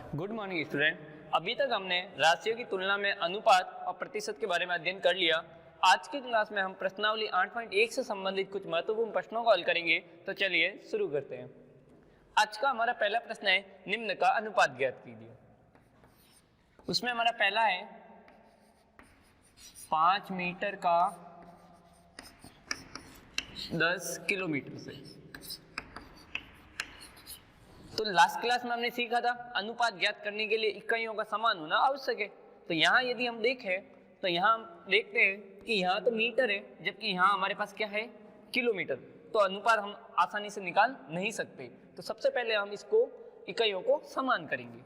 Good morning student. अभी तक हमने राशियों की तुलना में अनुपात और प्रतिशत के बारे में अध्ययन कर लिया। आज की क्लास में हम प्रश्नावली 8.1 से संबंधित कुछ महत्वपूर्ण प्रश्नों को हल करेंगे। तो चलिए शुरू करते हैं। आज का हमारा पहला प्रश्न है, निम्न का अनुपात ज्ञात कीजिए। उसमें हमारा पहला है 5 मीटर का 10 किलोमीटर से। तो लास्ट क्लास में हमने सीखा था अनुपात ज्ञात करने के लिए इकाइयों का समान होना आवश्यक है। तो यहाँ यदि हम देखें तो यहाँ हम देखते हैं कि यहाँ तो मीटर है, जबकि यहाँ हमारे पास क्या है, किलोमीटर। तो अनुपात हम आसानी से निकाल नहीं सकते। तो सबसे पहले हम इसको इकाइयों को समान करेंगे।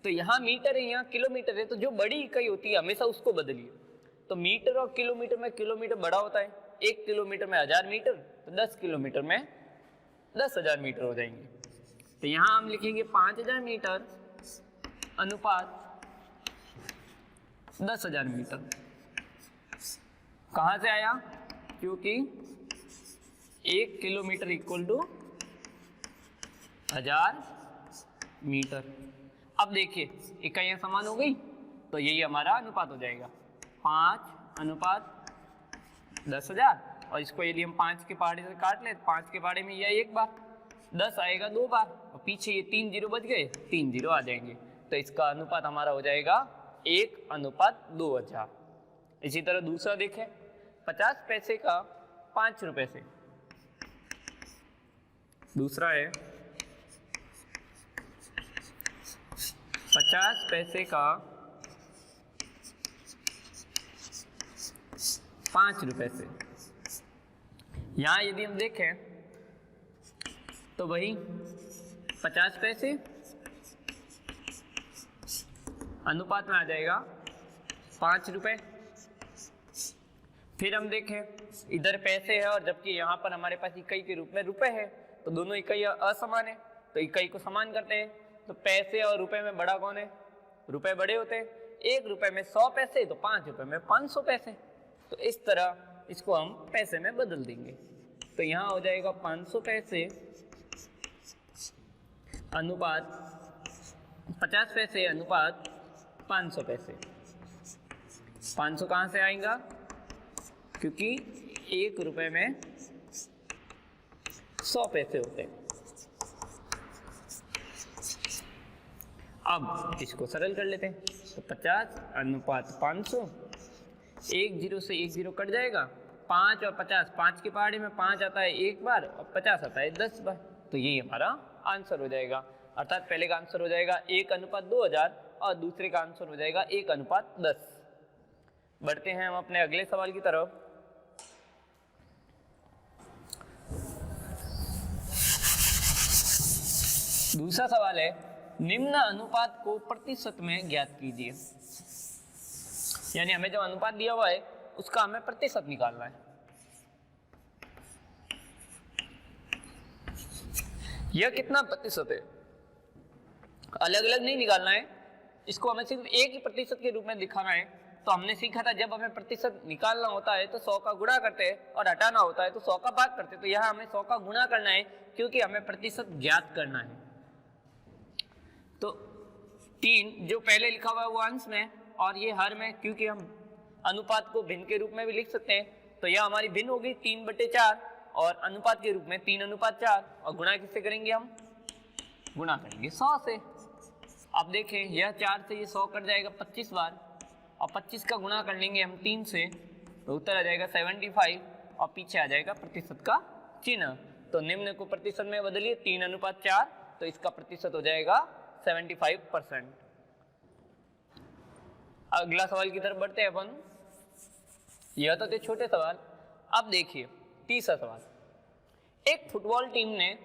तो यहाँ मीटर है, यहाँ किलोमीटर है, तो जो बड़ी इकाई होती है हमेशा उसको बदलिए। तो मीटर और किलोमीटर में किलोमीटर बड़ा होता है। 1 किलोमीटर में 1000 मीटर, तो 10 किलोमीटर में 10,000 मीटर हो जाएंगे। तो यहाँ हम लिखेंगे 5000 मीटर अनुपात 10,000 मीटर। कहाँ से आया? क्योंकि 1 किलोमीटर इक्वल टू 1000 मीटर। अब देखिए इकाइयाँ समान हो गई, तो यही हमारा अनुपात हो जाएगा 5 अनुपात 10,000। और इसको यदि हम 5 के पहाड़े से काट ले, 5 के पहाड़े में यह एक बार, 10 आएगा 2 बार, और पीछे ये 3 जीरो बच गए, 3 जीरो आ जाएंगे। तो इसका अनुपात हमारा हो जाएगा 1 अनुपात 2000। इसी तरह दूसरा देखें, 50 पैसे का 5 रुपए से। दूसरा है 50 पैसे का 5 रुपए से। यहां यदि हम देखें तो वही 50 पैसे अनुपात में आ जाएगा 5 रुपए। फिर हम देखें इधर पैसे है और जबकि यहाँ पर हमारे पास इकाई के रूप में रुपए है, तो दोनों इकाई असमान है। तो इकाई को समान करते हैं। तो पैसे और रुपए में बड़ा कौन है? रुपए बड़े होते हैं। 1 रुपए में 100 पैसे, तो 5 रुपए में 500 पैसे। तो इस तरह इसको हम पैसे में बदल देंगे। तो यहाँ हो जाएगा 500 पैसे अनुपात 50 पैसे अनुपात 500 पैसे। 500 कहाँ से आएगा? क्योंकि 1 रुपए में 100 पैसे होते हैं। अब इसको सरल कर लेते हैं। तो 50 अनुपात 500, 1 जीरो से 1 जीरो कट जाएगा। 5 और 50, 5 के पहाड़े में 5 आता है 1 बार और 50 आता है 10 बार। तो यही हमारा आंसर हो जाएगा। अर्थात पहले का आंसर हो जाएगा 1 अनुपात 2000 और दूसरे का आंसर हो जाएगा 1 अनुपात 10। बढ़ते हैं हम अपने अगले सवाल की तरफ। दूसरा सवाल है, निम्न अनुपात को प्रतिशत में ज्ञात कीजिए। यानी हमें जो अनुपात दिया हुआ है उसका हमें प्रतिशत निकालना है। यह कितना प्रतिशत है अलग अलग नहीं निकालना है, इसको हमें सिर्फ एक ही प्रतिशत के रूप में दिखाना है। तो हमने सीखा था जब हमें प्रतिशत निकालना होता है तो 100 का गुणा करते हैं और हटाना होता है तो 100 का भाग करते हैं। तो यहाँ हमें 100 का गुणा करना है क्योंकि हमें प्रतिशत ज्ञात करना है। तो 3 जो पहले लिखा हुआ है वो अंश में और ये हर में, क्योंकि हम अनुपात को भिन्न के रूप में भी लिख सकते हैं। तो यह हमारी भिन्न होगी 3/4 और अनुपात के रूप में 3 अनुपात 4। और गुणा किससे करेंगे? हम गुणा करेंगे 100 से। अब देखें यह 4 से ये 100 कट जाएगा 25 बार और 25 का गुणा कर लेंगे हम 3 से, तो उत्तर आ जाएगा 75 और पीछे आ जाएगा प्रतिशत का चिन्ह। तो निम्न को प्रतिशत में बदलिए 3 अनुपात 4, तो इसका प्रतिशत हो जाएगा 75%। अगला सवाल की तरफ बढ़ते हैं अपन। यह तो थे छोटे सवाल। अब देखिए तीसरा सवाल, एक फुटबॉल टीम ने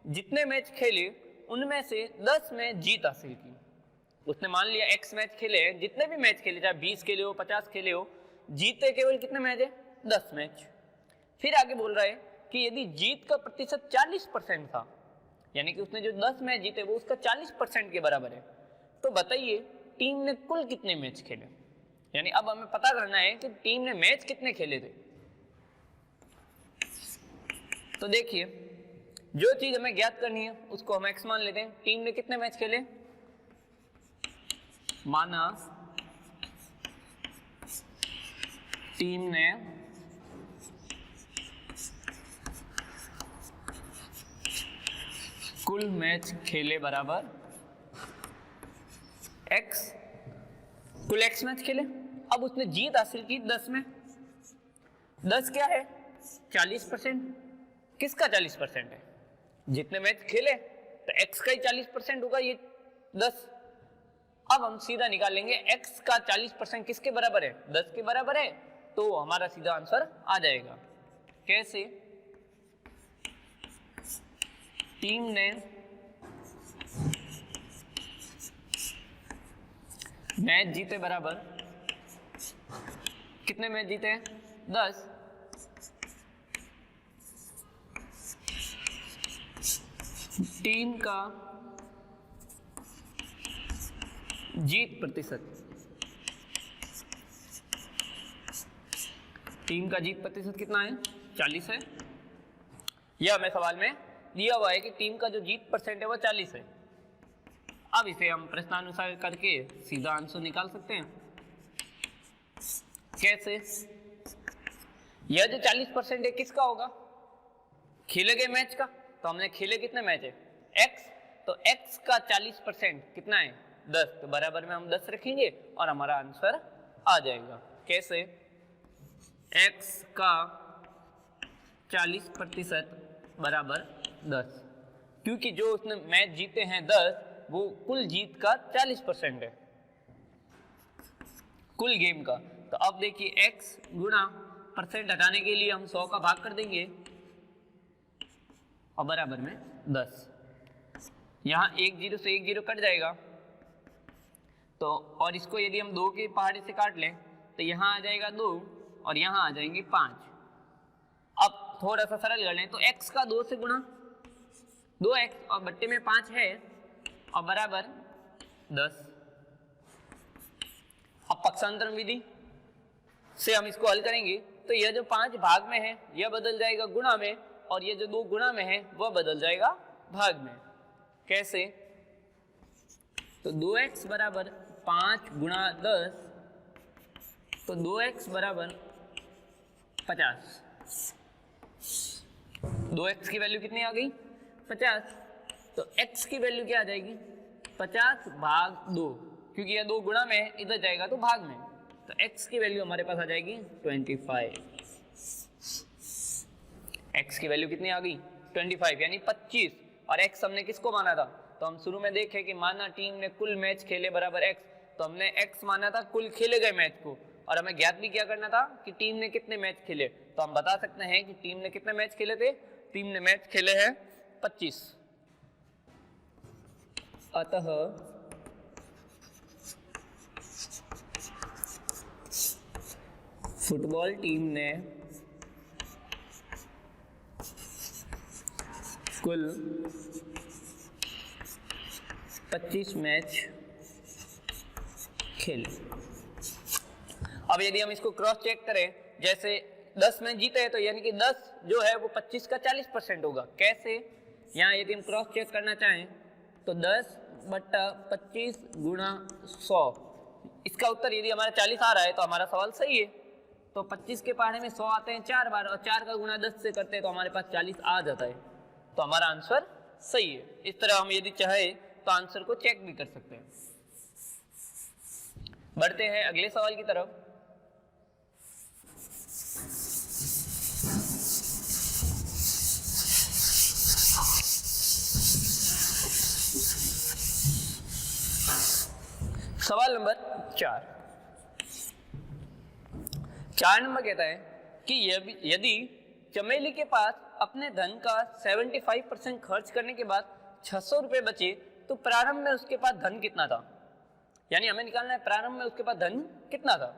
जितने मैच खेले उनमें से 10 में जीत हासिल की। उसने मान लिया x मैच खेले हैं, जितने भी मैच खेले, चाहे 20 खेले हो 50 खेले हो, जीते केवल कितने मैच है? 10 मैच। फिर आगे बोल रहा है कि यदि जीत का प्रतिशत 40% था, यानी कि उसने जो 10 मैच जीते वो उसका 40% के बराबर है, तो बताइए टीम ने कुल कितने मैच खेले। यानी अब हमें पता करना है कि टीम ने मैच कितने खेले थे। तो देखिए जो चीज हमें ज्ञात करनी है उसको हम x मान लेते हैं। टीम ने कितने मैच खेले? माना टीम ने कुल मैच खेले बराबर x, कुल x मैच खेले। अब उसने जीत हासिल की 10 में। 10 क्या है? 40%। किसका 40% है? जितने मैच खेले तो x का ही 40% होगा ये 10। अब हम सीधा निकालेंगे x का 40% किसके बराबर है? 10 के बराबर है, तो हमारा सीधा आंसर आ जाएगा। कैसे? टीम ने मैच जीते बराबर, कितने मैच जीते हैं? 10। टीम का जीत प्रतिशत, टीम का जीत प्रतिशत कितना है? 40 है। यह हमें सवाल में दिया हुआ है कि टीम का जो जीत परसेंट है वो 40 है। अब इसे हम प्रश्नानुसार करके सीधा आंसर निकाल सकते हैं। कैसे? यह जो 40% है किसका होगा? खेले गए मैच का। तो हमने खेले कितने मैच है? x, तो x का 40% कितना है? 10। तो बराबर में हम 10 रखेंगे और हमारा आंसर आ जाएगा। कैसे? x का 40% बराबर 10, क्योंकि जो उसने मैच जीते हैं 10 वो कुल जीत का 40% है, कुल गेम का। तो अब देखिए x गुना परसेंट हटाने के लिए हम 100 का भाग कर देंगे और बराबर में 10। यहाँ 1 0 से 1 0 कट जाएगा, तो और इसको यदि हम 2 के पहाड़े से काट लें तो यहाँ आ जाएगा 2 और यहाँ आ जाएंगे 5। अब थोड़ा सा सरल कर लें तो x का 2 से गुणा, 2x और बट्टे में 5 है और बराबर 10। अब पक्षांतर विधि से हम इसको हल करेंगे तो यह जो 5 भाग में है यह बदल जाएगा गुणा में, और ये जो 2 गुणा में है वह बदल जाएगा भाग में। कैसे? तो 2x बराबर 5 गुणा 10, तो 2x बराबर 50। 2x की वैल्यू कितनी आ गई? 50। तो x की वैल्यू क्या आ जाएगी? 50 भाग 2, क्योंकि यह 2 गुणा में है, इधर जाएगा तो भाग में। तो x की वैल्यू हमारे पास आ जाएगी 25। x की वैल्यू कितनी आ गई? 25 यानी 25। और x हमने किसको माना था? तो हम शुरू में देखे कि माना टीम ने कुल मैच खेले बराबर x, तो हमने x माना था कुल खेले गए मैच को, और हमें ज्ञात भी क्या करना था कि टीम ने कितने मैच खेले। तो हम बता सकते हैं कि टीम ने कितने मैच खेले थे? टीम ने मैच खेले हैं 25। अतः फुटबॉल टीम ने कुल 25 मैच खेले। अब यदि हम इसको क्रॉस चेक करें, जैसे 10 मैच जीते हैं तो यानी कि 10 जो है वो 25 का 40% होगा। कैसे? यहाँ यदि हम क्रॉस चेक करना चाहें तो 10 बट्टा 25 गुणा 100, इसका उत्तर यदि हमारा 40 आ रहा है तो हमारा सवाल सही है। तो 25 के पहाड़े में 100 आते हैं 4 बार, और 4 का गुणा 10 से करते हैं तो हमारे पास 40 आ जाता है। तो हमारा आंसर सही है। इस तरह हम यदि चाहे तो आंसर को चेक भी कर सकते हैं। बढ़ते हैं अगले सवाल की तरफ। सवाल नंबर 4 नंबर कहता है कि यदि चमेली के पास अपने धन का 75% खर्च करने के बाद 600 रुपए बचे तो प्रारंभ में उसके पास धन कितना था। यानी हमें निकालना है प्रारंभ में उसके पास धन कितना था।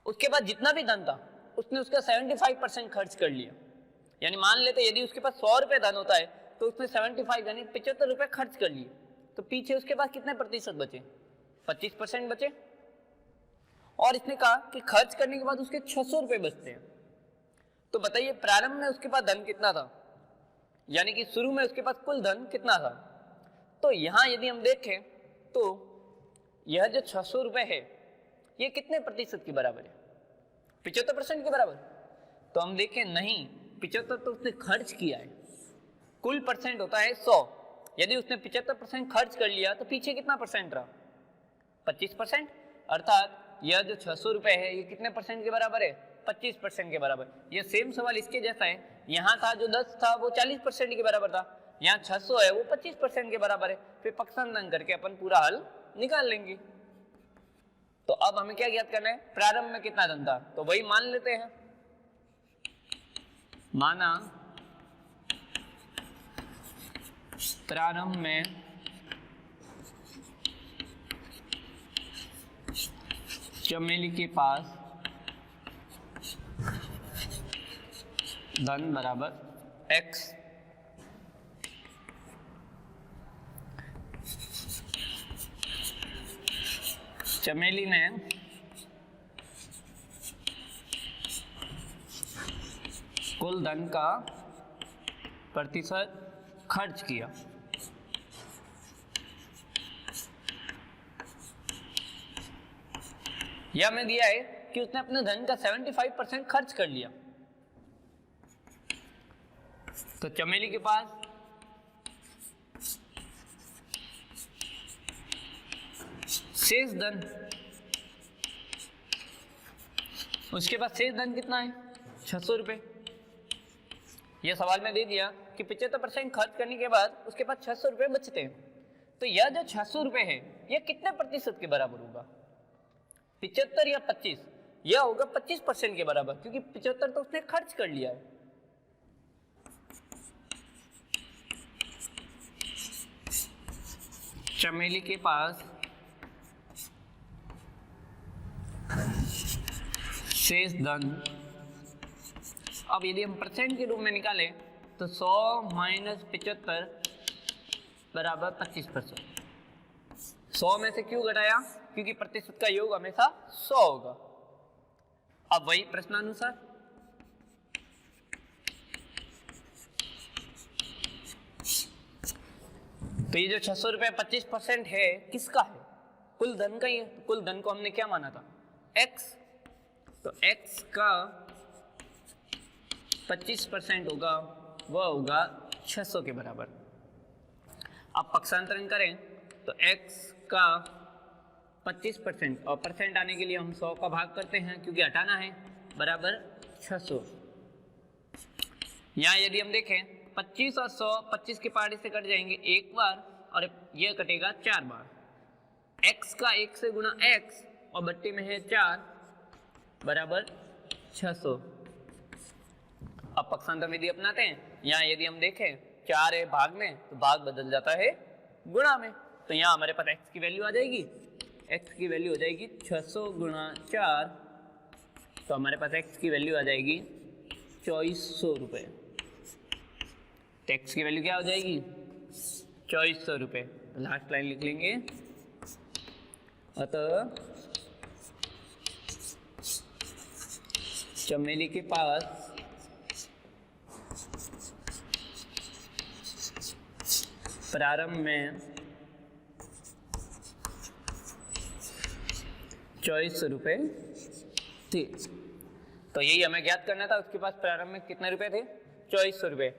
उसके पास जितना भी धन था उसने उसका 75% खर्च कर लिया। यानी मान लेते यदि उसके पास 100 रुपए धन होता है तो उसने 75 यानी 75 रुपए खर्च कर लिए, तो पीछे उसके पास कितने प्रतिशत बचे? 25% बचे। और इसने कहा कि खर्च करने के बाद उसके 600 रुपए बचते हैं। तो बताइए प्रारंभ में उसके पास धन कितना था, यानी कि शुरू में उसके पास कुल धन कितना था। तो यहां यदि हम देखें तो यह जो 600 रुपए है ये कितने प्रतिशत के बराबर है? 75% के बराबर। तो हम देखें नहीं, 75 तो उसने खर्च किया है, कुल परसेंट होता है 100। यदि उसने 75% खर्च कर लिया तो पीछे कितना परसेंट रहा? 25%। अर्थात यह जो 600 रुपए है ये कितने परसेंट के बराबर है? 25% के बराबर। यह सेम सवाल इसके जैसा है, यहाँ था जो 10 था वो 40% के बराबर था, यहाँ 600 है वो 25% के बराबर है। फिर पक्षांतरण करके अपन पूरा हल निकाल लेंगे। तो अब हमें क्या ज्ञात करना है? प्रारंभ में कितना धन था, तो वही मान लेते हैं। माना प्रारंभ में चमेली के पास धन बराबर x, चमेली ने कुल धन का प्रतिशत खर्च किया। यह हमें दिया है कि उसने अपने धन का 75% खर्च कर लिया। तो चमेली के पास शेष धन, उसके पास शेष धन कितना है? 600 रुपए। यह सवाल में दे दिया कि 75% खर्च करने के बाद उसके पास 600 रुपए बचते हैं। तो यह जो 600 रुपए है यह कितने प्रतिशत के बराबर होगा? 75 या 25? यह होगा 25% के बराबर, क्योंकि 75 तो उसने खर्च कर लिया है। चमेली के पास शेष धन, अब यदि हम परसेंट के रूप में निकालें तो 100 माइनस 75 बराबर 25%। 100 में से क्यों घटाया? क्योंकि प्रतिशत का योग हमेशा 100 होगा। अब वही प्रश्नानुसार तो ये जो 600 रुपए 25% है किसका है? कुल धन का ही है। तो कुल धन को हमने क्या माना था? x। तो x का 25% होगा, वह होगा 600 के बराबर। अब पक्षांतरण करें तो x का 25% और परसेंट आने के लिए हम 100 का भाग करते हैं क्योंकि हटाना है, बराबर 600। यहाँ यदि हम देखें 25 और 100, 25 के पार्ट से कट जाएंगे एक बार और यह कटेगा 4 बार। x का 1 से गुना x और बट्टे में है 4 बराबर 600। अब पक्षांतर विधि अपनाते हैं। यहाँ यदि हम देखें 4 है भाग में तो भाग बदल जाता है गुणा में। तो यहाँ हमारे पास x की वैल्यू आ जाएगी, x की वैल्यू हो जाएगी 600 गुणा 4। तो हमारे पास x की वैल्यू आ जाएगी 2400 रुपये। तो x की वैल्यू क्या हो जाएगी? 2400 रुपये। तो लास्ट लाइन लिख लेंगे, अतः चमेली के पास प्रारंभ में 2400 रुपये थे। तो यही हमें ज्ञात करना था, उसके पास प्रारंभ में कितने रुपए थे? 2400 रुपये।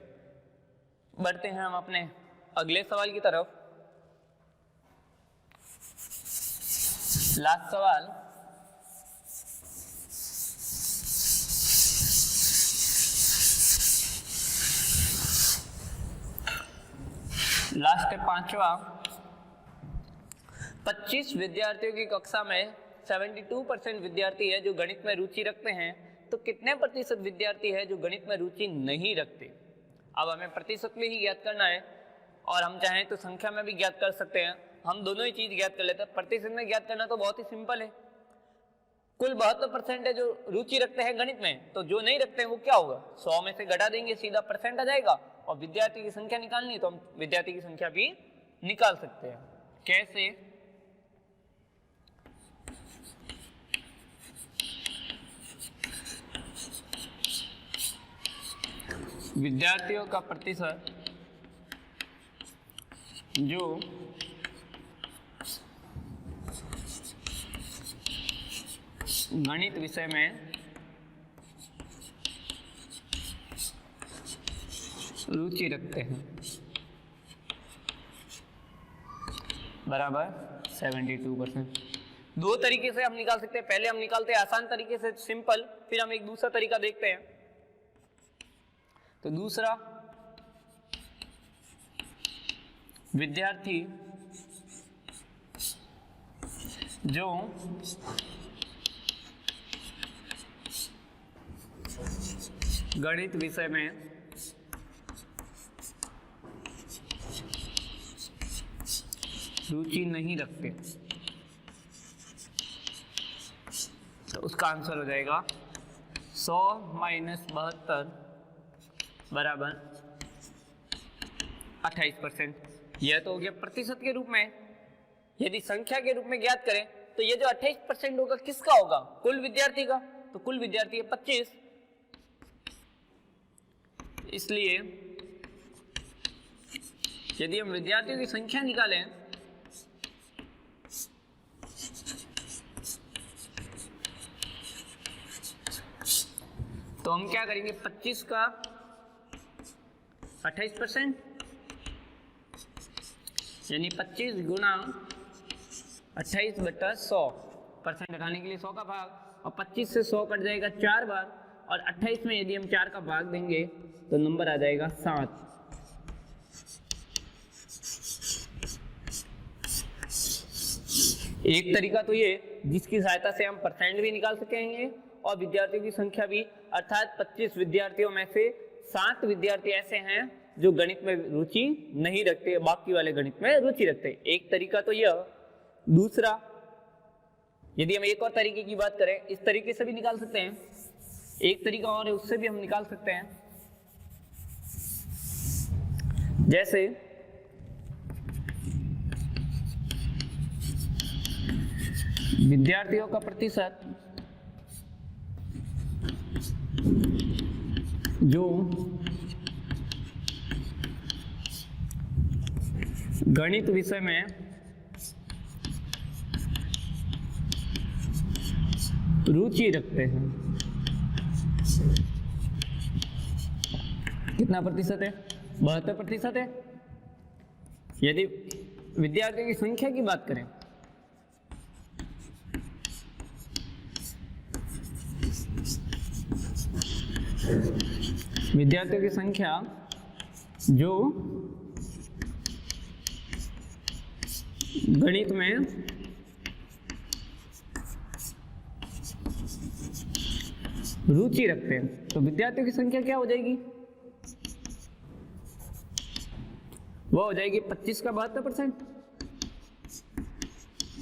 बढ़ते हैं हम अपने अगले सवाल की तरफ। लास्ट सवाल, लास्ट है 5वां। 25 विद्यार्थियों की कक्षा में 72% विद्यार्थी है जो गणित में रुचि रखते हैं, तो कितने प्रतिशत विद्यार्थी है जो गणित में रुचि नहीं रखते? अब हमें प्रतिशत में ही ज्ञात करना है और हम चाहें तो संख्या में भी ज्ञात कर सकते हैं। हम दोनों ही चीज ज्ञात कर लेते हैं। प्रतिशत में ज्ञात करना तो बहुत ही सिंपल है। कुल 72% है जो रुचि रखते हैं गणित में, तो जो नहीं रखते हैं वो क्या होगा? 100 में से घटा देंगे, सीधा परसेंट आ जाएगा। और विद्यार्थी की संख्या निकालनी तो हम विद्यार्थी की संख्या भी निकाल सकते हैं। कैसे? विद्यार्थियों का प्रतिशत जो गणित विषय में रुचि रखते हैं बराबर 72%। दो तरीके से हम निकाल सकते हैं, पहले हम निकालते हैं आसान तरीके से सिंपल, फिर हम एक दूसरा तरीका देखते हैं। तो दूसरा, विद्यार्थी जो गणित विषय में रुचि नहीं रखते, तो उसका आंसर हो जाएगा 100 माइनस 72 बराबर 28%। यह तो हो गया प्रतिशत के रूप में। यदि संख्या के रूप में ज्ञात करें तो ये जो 28% होगा किसका होगा? कुल विद्यार्थी का। तो कुल विद्यार्थी है 25, इसलिए यदि हम विद्यार्थियों की संख्या निकालें तो हम क्या करेंगे, 25 का 28% यानी 25 गुना 28/100%, हटाने के लिए 100 का भाग, और 25 से 100 कट जाएगा 4 बार, और 28 में यदि हम 4 का भाग देंगे तो नंबर आ जाएगा 7। एक तरीका तो ये जिसकी सहायता से हम परसेंट भी निकाल सकेंगे और विद्यार्थियों की संख्या भी, अर्थात 25 विद्यार्थियों में से 7 विद्यार्थी ऐसे हैं जो गणित में रुचि नहीं रखते, बाकी वाले गणित में रुचि रखते। एक तरीका तो यह। दूसरा, यदि हम एक और तरीके की बात करें, इस तरीके से भी निकाल सकते हैं। एक तरीका और है, उससे भी हम निकाल सकते हैं। जैसे विद्यार्थियों का प्रतिशत जो गणित विषय में रुचि रखते हैं, कितना प्रतिशत है? 72% है। यदि विद्यार्थियों की संख्या की बात करें विद्यार्थियों की संख्या जो गणित में रुचि रखते हैं, तो विद्यार्थियों की संख्या क्या हो जाएगी? वो हो जाएगी 25 का 72%।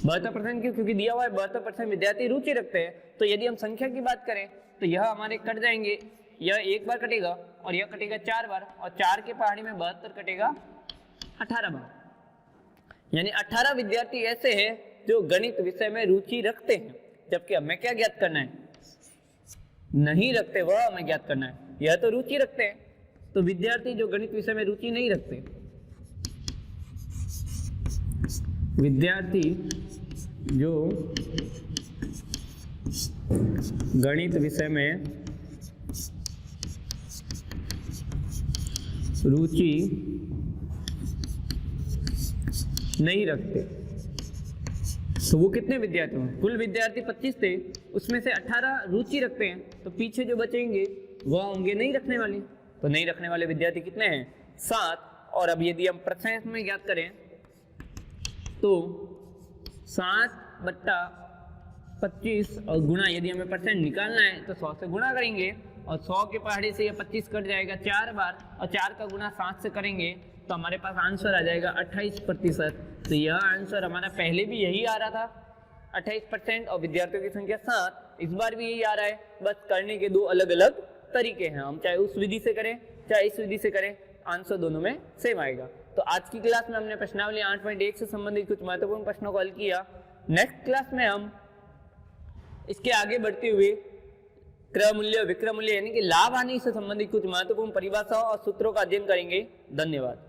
72% क्यों? क्योंकि दिया हुआ है 72% विद्यार्थी रुचि रखते हैं। तो यदि हम संख्या की बात करें तो यह हमारे कट जाएंगे, यह एक बार कटेगा और यह कटेगा 4 बार, और 4 के पहाड़ी में 72 कटेगा 18 बार, यानी 18 विद्यार्थी ऐसे हैं जो गणित विषय में रुचि रखते हैं। जबकि हमें क्या ज्ञात करना है? नहीं रखते, वह हमें ज्ञात करना है। यह तो रुचि रखते हैं, तो विद्यार्थी जो गणित विषय में रुचि नहीं रखते, विद्यार्थी जो गणित विषय में रुचि नहीं रखते, तो वो कितने विद्यार्थी होंगे? कुल विद्यार्थी 25 थे, उसमें से 18 रुचि रखते हैं, तो पीछे जो बचेंगे वह होंगे नहीं रखने वाले। तो नहीं रखने वाले विद्यार्थी कितने हैं? 7। और अब यदि हम प्रतिशत में ज्ञात करें तो 7/25 और गुणा, यदि हमें परसेंट निकालना है तो 100 से गुणा करेंगे, और 100 के पहाड़ी से ये 25 कट जाएगा 4 बार, और 4 का गुणा 7 से करेंगे तो हमारे पास आंसर आ जाएगा 28%। तो यह आंसर हमारा पहले भी यही आ रहा था 28%, और विद्यार्थियों की संख्या 7, इस बार भी यही आ रहा है। बस करने के दो अलग अलग तरीके हैं, हम चाहे उस विधि से करें चाहे इस विधि से करें, आंसर दोनों में सेम आएगा। तो आज की क्लास में हमने प्रश्नावली 8.1 से संबंधित कुछ महत्वपूर्ण प्रश्नों को हल किया। नेक्स्ट क्लास में हम इसके आगे बढ़ते हुए क्रय मूल्य, विक्रय मूल्य यानी कि लाभ हानि से संबंधित कुछ महत्वपूर्ण परिभाषाओं और सूत्रों का अध्ययन करेंगे। धन्यवाद।